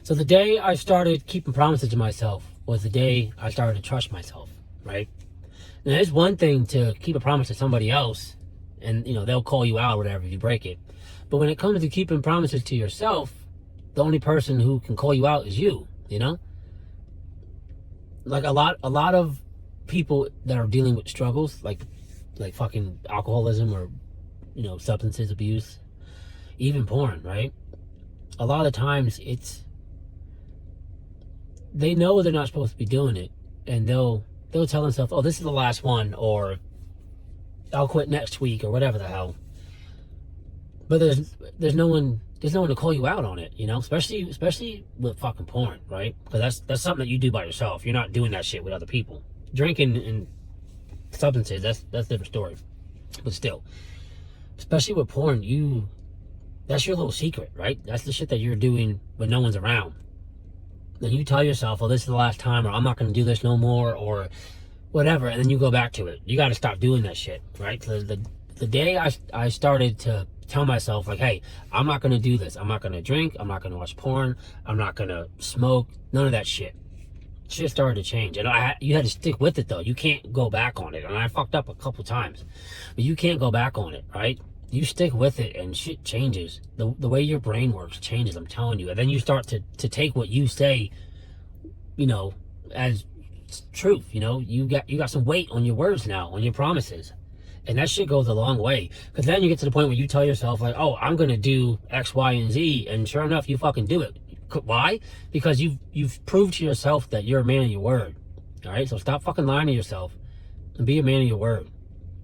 So the day I started keeping promises to myself was the day I started to trust myself, right? And it's one thing to keep a promise to somebody else and, they'll call you out or whatever if you break it. But when it comes to keeping promises to yourself, the only person who can call you out is you, Like a lot of people that are dealing with struggles, like fucking alcoholism or, substances abuse, even porn, right? A lot of the times they know they're not supposed to be doing it, and they'll tell themselves, oh, this is the last one, or I'll quit next week, or whatever the hell. But there's no one to call you out on it, especially with fucking porn, right? Because that's something that you do by yourself. You're not doing that shit with other people. Drinking and substances, that's a different story. But still, especially with porn, that's your little secret, right? That's the shit that you're doing when no one's around. Then you tell yourself, oh, this is the last time, or I'm not going to do this no more, or whatever, and then you go back to it. You got to stop doing that shit, right? So the day I started to tell myself, like, hey, I'm not going to do this. I'm not going to drink. I'm not going to watch porn. I'm not going to smoke. None of that shit. Shit started to change. And you had to stick with it, though. You can't go back on it. And I fucked up a couple times. But you can't go back on it, right? You stick with it and shit changes. The way your brain works changes, I'm telling you. And then you start to take what you say, as truth. You got some weight on your words now, on your promises. And that shit goes a long way. Because then you get to the point where you tell yourself, like, oh, I'm going to do X, Y, and Z. And sure enough, you fucking do it. Why? Because you've proved to yourself that you're a man of your word. All right? So stop fucking lying to yourself and be a man of your word.